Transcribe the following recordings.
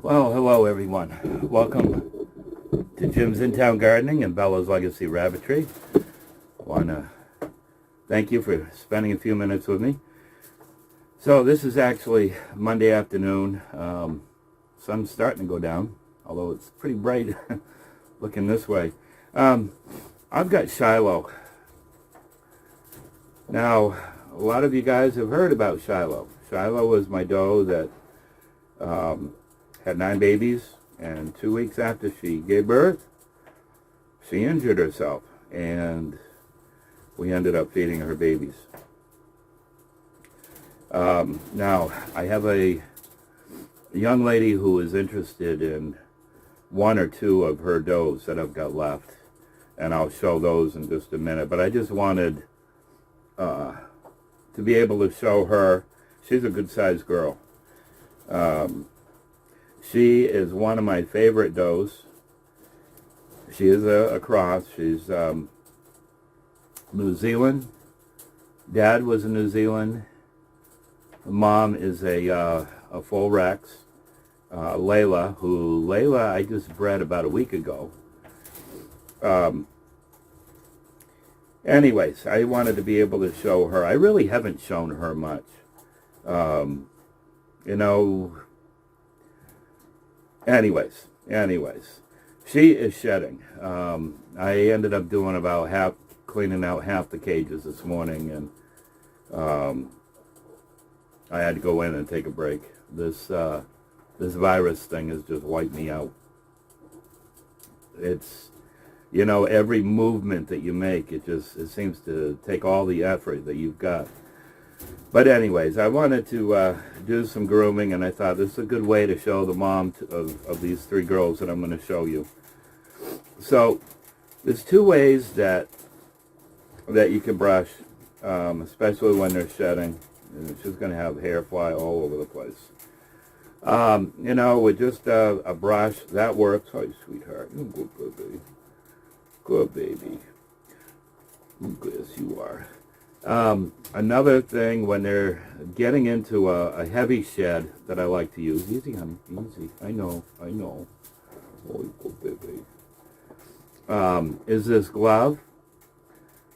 Well, hello everyone. Welcome to Jim's In-Town Gardening and Bella's Legacy Rabbitry. I want to thank you for spending a few minutes with me. So this is actually Monday afternoon. Sun's starting to go down, although it's pretty bright looking this way. I've got Shiloh. Now, a lot of you guys have heard about Shiloh. Shiloh was my doe that had 9 babies, and 2 weeks after she gave birth, she injured herself, and we ended up feeding her babies. Now, I have a young lady who is interested in 1 or 2 of her does that I've got left, and I'll show those in just a minute, but I just wanted to be able to show her. She's a good-sized girl. She is one of my favorite does. She is a cross. She's New Zealand. Dad was in New Zealand. Mom is a full Rex. Layla I just bred about a week ago. Anyways, I wanted to be able to show her. I really haven't shown her much. Anyways, she is shedding. I ended up doing about cleaning out half the cages this morning, and I had to go in and take a break. This virus thing has just wiped me out. It's, every movement that you make, it seems to take all the effort that you've got. But anyways, I wanted to do some grooming, and I thought this is a good way to show the mom of these 3 girls that I'm going to show you. So, there's 2 ways that you can brush, especially when they're shedding. And it's just going to have hair fly all over the place. With just a brush, that works. Hi, sweetheart. Good baby. Good baby. Yes, you are. Another thing, when they're getting into a heavy shed that I like to use, easy honey, easy, I know, oh, good baby, is this glove,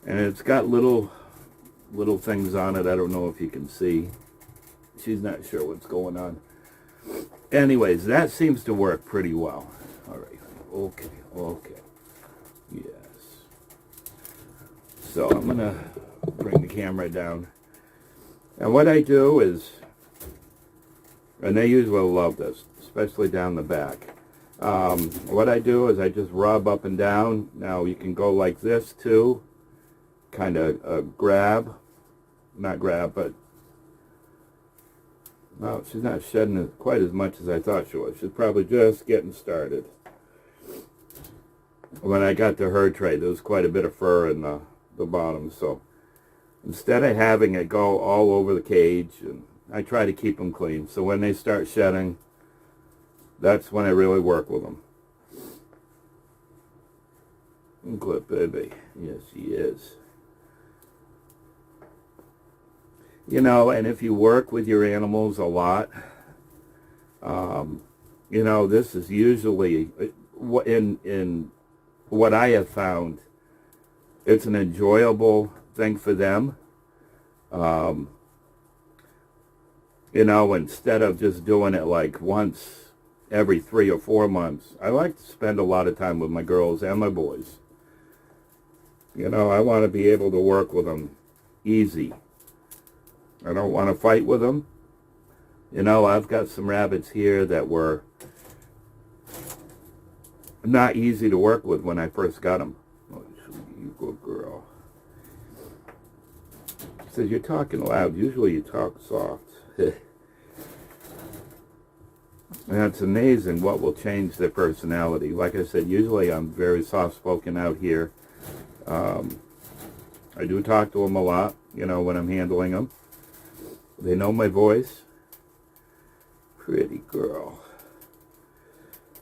and it's got little things on it. I don't know if you can see. She's not sure what's going on. Anyways, that seems to work pretty well. All right, okay, yes. So I'm gonna bring the camera down. And what I do is, and they usually love this, especially down the back. What I do is I just rub up and down. Now you can go like this too, kind of grab, not grab, but no, she's not shedding quite as much as I thought she was. She's probably just getting started. When I got to her tray, there was quite a bit of fur in the bottom, so instead of having it go all over the cage, and I try to keep them clean. So when they start shedding, that's when I really work with them. Good baby. Yes, he is. And if you work with your animals a lot, this is usually, in what I have found, it's an enjoyable thing for them. Instead of just doing it like once every 3 or 4 months, I like to spend a lot of time with my girls and my boys. I want to be able to work with them easy. I don't want to fight with them. I've got some rabbits here that were not easy to work with when I first got them. Oh, you good girl. Says, you're talking loud. Usually you talk soft. And it's amazing what will change their personality. Like I said, usually I'm very soft-spoken out here. I do talk to them a lot, when I'm handling them. They know my voice. Pretty girl.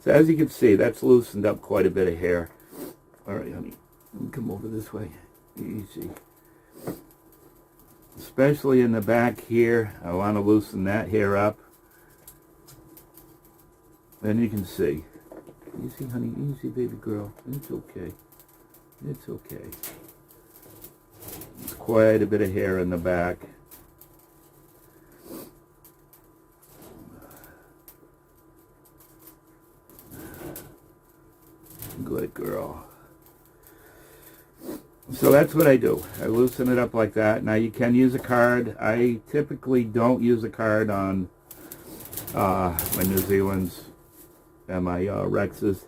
So as you can see, that's loosened up quite a bit of hair. All right, honey. Come over this way. Easy. Especially in the back here. I want to loosen that hair up. And you can see. Easy, honey, easy, baby girl. It's okay. It's okay. There's quite a bit of hair in the back. Good girl. So that's what I do. I loosen it up like that. Now you can use a card. I typically don't use a card on my New Zealand's and my Rexes.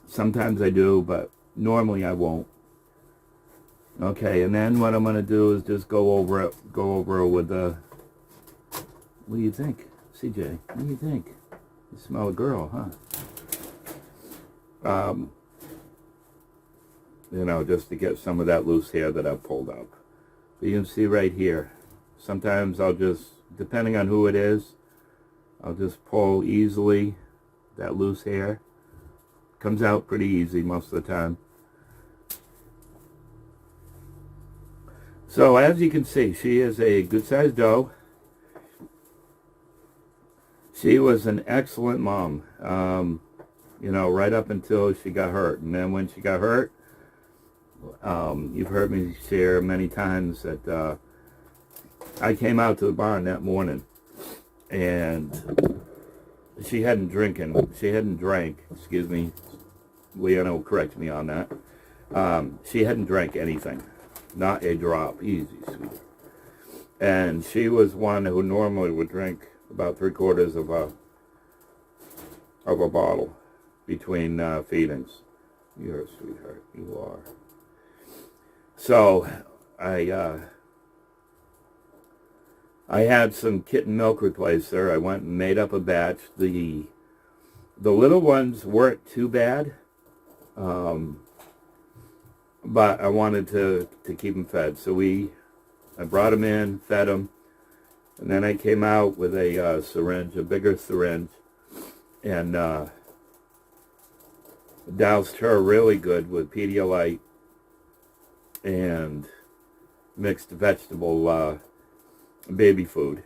Sometimes I do, but normally I won't. Okay, and then what I'm going to do is just go over it with the... What do you think, CJ? What do you think? You smell a girl, huh? You know, just to get some of that loose hair that I've pulled up. But you can see right here. Sometimes I'll just, depending on who it is, I'll just pull easily that loose hair. Comes out pretty easy most of the time. So as you can see, she is a good-sized doe. She was an excellent mom, you know, right up until she got hurt. And then when she got hurt, you've heard me share many times that I came out to the barn that morning, and she hadn't drank, excuse me, Leona will correct me on that. She hadn't drank anything, not a drop, easy, sweetie. And she was one who normally would drink about 3/4 of a bottle between feedings. You're a sweetheart, you are. So I had some kitten milk replacer. I went and made up a batch. The little ones weren't too bad, but I wanted to keep them fed. So I brought them in, fed them, and then I came out with a syringe, a bigger syringe, and doused her really good with Pedialyte and mixed vegetable baby food.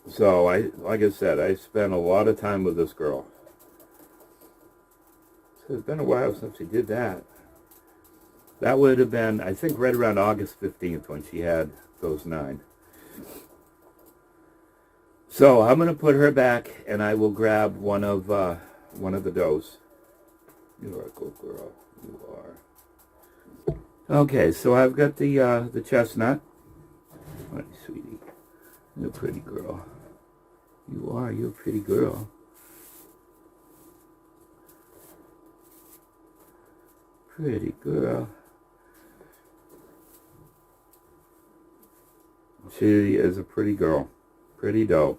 So like I said, I spent a lot of time with this girl. So it's been a while since she did that. That would have been, I think, right around August 15th when she had those 9. So I'm going to put her back, and I will grab one of the does. You are a good girl. You are. Okay, so I've got the chestnut. Hi, sweetie. You're a pretty girl. You are. You're a pretty girl. Pretty girl. She is a pretty girl. Pretty doe.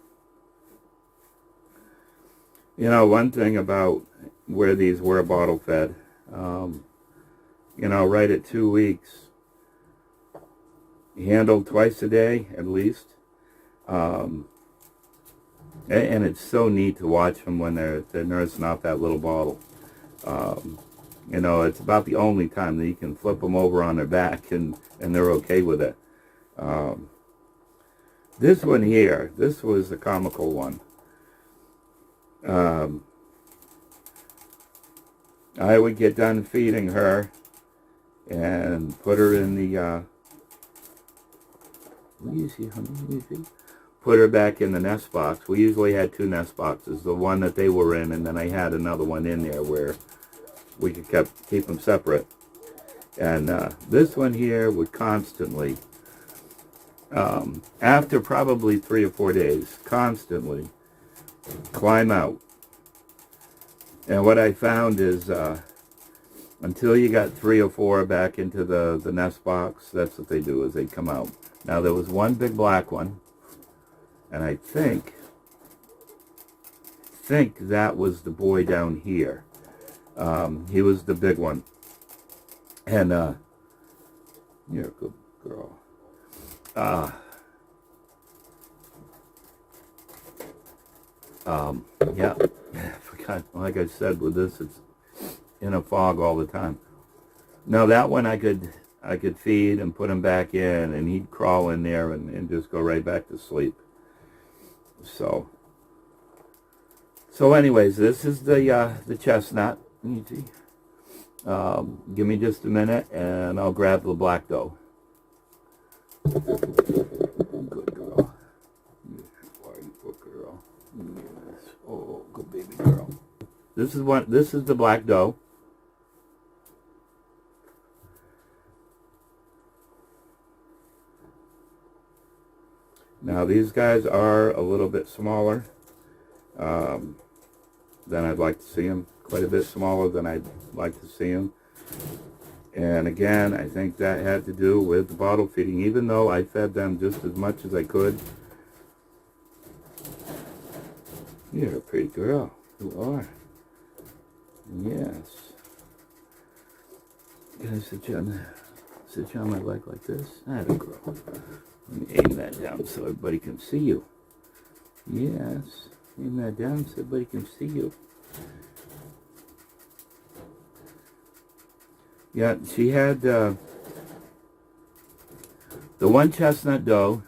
You know, one thing about where these were bottle fed, you know, right at 2 weeks, handled twice a day at least. And it's so neat to watch them when they're nursing off that little bottle. You know, it's about the only time that you can flip them over on their back and they're okay with it. This one here, this was a comical one. I would get done feeding her and put her in the, easy, honey, easy. Put her back in the nest box. We usually had 2 nest boxes, the one that they were in, and then I had another one in there where we could keep them separate. And this one here would constantly, after probably 3 or 4 days, constantly climb out. And what I found is until you got 3 or 4 back into the nest box, that's what they do, is they come out. Now there was one big black one, and I think that was the boy down here. He was the big one. And you're a good girl. Yeah, I forgot, like I said, with this, it's in a fog all the time. Now that one I could feed and put him back in, and he'd crawl in there and just go right back to sleep. So anyways, this is the chestnut. You see. Give me just a minute, and I'll grab the black doe. Good girl. Yes, you are, you good girl. Yes. Oh, good baby girl. This is the black doe. Now these guys are a little bit smaller than I'd like to see them. Quite a bit smaller than I'd like to see them. And again, I think that had to do with the bottle feeding. Even though I fed them just as much as I could. You're a pretty girl. You are. Yes. Can I sit you on my leg like this? That a girl. Let me aim that down so everybody can see you. Yes. Aim that down so everybody can see you. Yeah, she had the one chestnut doe.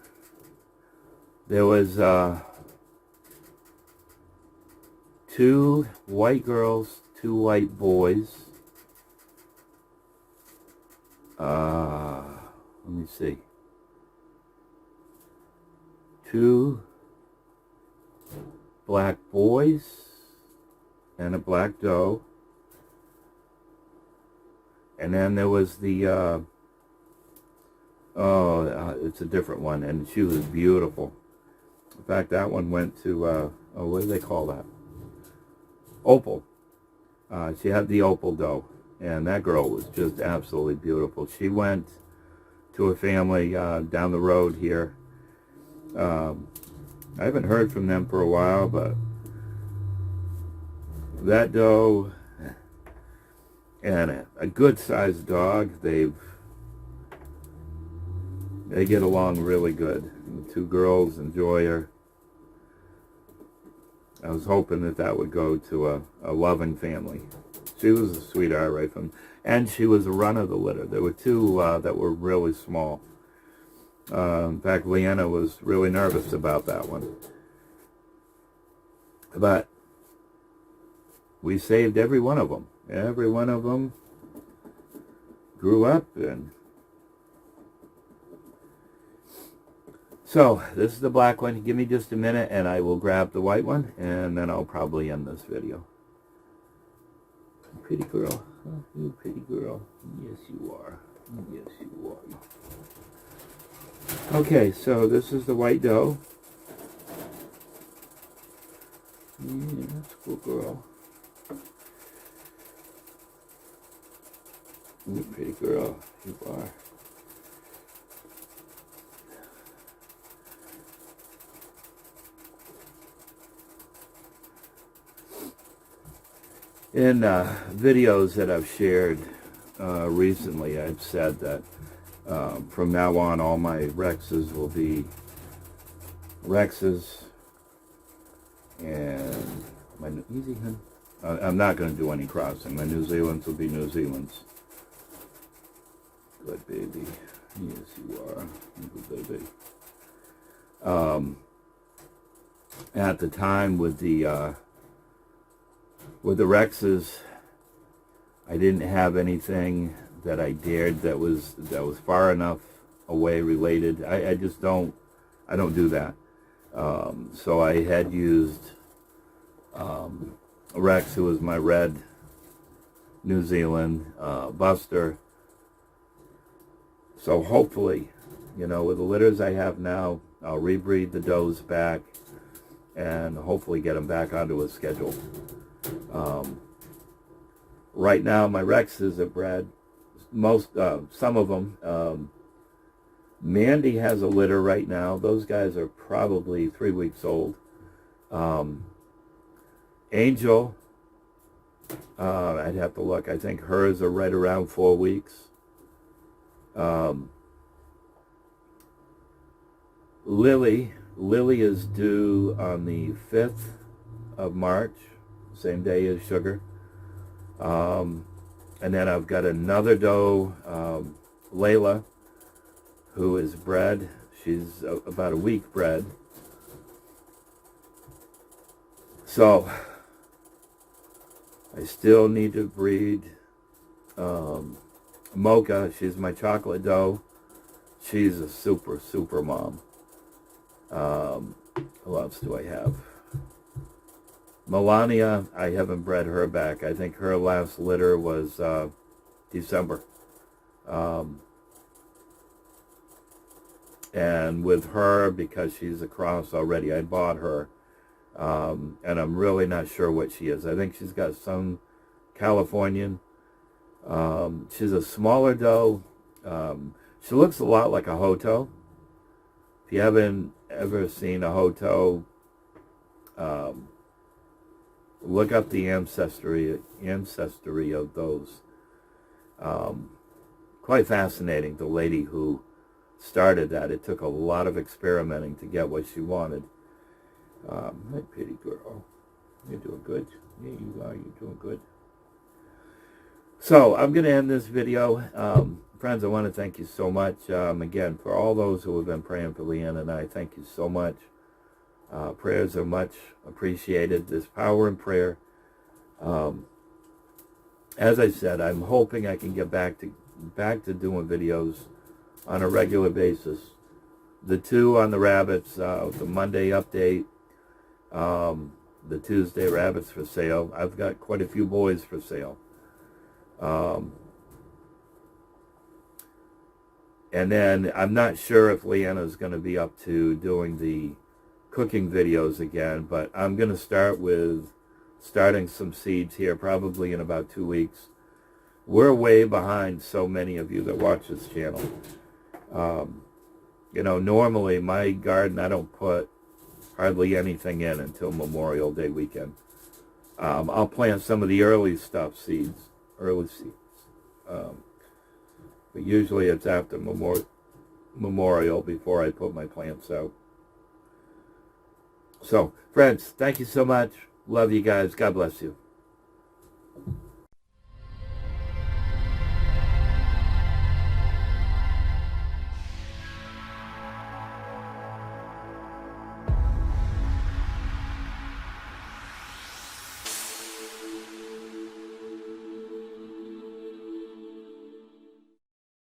There was 2 white girls, 2 white boys. Let me see. 2 black boys and a black doe. And then there was the, it's a different one, and she was beautiful. In fact, that one went to, what do they call that? Opal. She had the opal doe, and that girl was just absolutely beautiful. She went to a family down the road here. I haven't heard from them for a while, but that doe and a good-sized dog, they get along really good. The 2 girls enjoy her. I was hoping that would go to a loving family. She was a sweetheart right from, and she was a run of the litter. There were 2 that were really small. In fact, Leanna was really nervous about that one. But we saved every one of them. Every one of them grew up, and so this is the black one. Give me just a minute, and I will grab the white one, and then I'll probably end this video. Pretty girl. Oh, you pretty girl. Yes, you are. Yes, you are. Okay, so this is the white doe. Yeah, that's a cool girl. You pretty girl, you are. In videos that I've shared recently, I've said that from now on all my Rexes will be Rexes, and my easy hun. I'm not going to do any crossing. My New Zealands will be New Zealands. Good baby. Yes, you are. Good baby. At the time with the Rexes, I didn't have anything that I dared that was far enough away related. I just don't do that. So I had used a Rex, who was my red New Zealand Buster. So hopefully, with the litters I have now, I'll rebreed the does back and hopefully get them back onto a schedule. Right now, my Rexes are bred. Some of them. Mandy has a litter right now. Those guys are probably 3 weeks old. Angel, I'd have to look. I think hers are right around 4 weeks. Lily is due on the 5th of March, same day as Sugar. And then I've got another doe, Layla, who is bred. She's about a week bred. And then I've got another doe, Layla, who is bred. She's about a week bred. And then I've got another doe, Layla, who is bred. She's about a week bred. And then I've got another doe, Layla, who is bred. She's about a week bred. And then I've got another doe, Layla, who is bred. She's about a week bred. So I still need to breed Mocha. She's my chocolate doe. She's a super, super mom. Who else do I have? Melania, I haven't bred her back. I think her last litter was December. And with her, because she's a cross already, I bought her. And I'm really not sure what she is. I think she's got some Californian. She's a smaller doe. She looks a lot like a Hoto. If you haven't ever seen a Hoto, look up the ancestry of those. Quite fascinating, the lady who started that. It took a lot of experimenting to get what she wanted. Hi, pretty girl. You're doing good. Yeah, you are. You're doing good. So, I'm going to end this video. Friends, I want to thank you so much. Again, for all those who have been praying for Leanne and I, thank you so much. Prayers are much appreciated. There's power in prayer. As I said, I'm hoping I can get back to doing videos on a regular basis. The 2 on the rabbits, the Monday update, the Tuesday rabbits for sale. I've got quite a few boys for sale. And then I'm not sure if Leanna's going to be up to doing the cooking videos again, but I'm going to start with starting some seeds here probably in about 2 weeks. We're way behind so many of you that watch this channel. You know, normally my garden, I don't put hardly anything in until Memorial Day weekend. I'll plant some of the early seeds. But usually it's after Memorial before I put my plants out. So, friends, thank you so much. Love you guys. God bless you.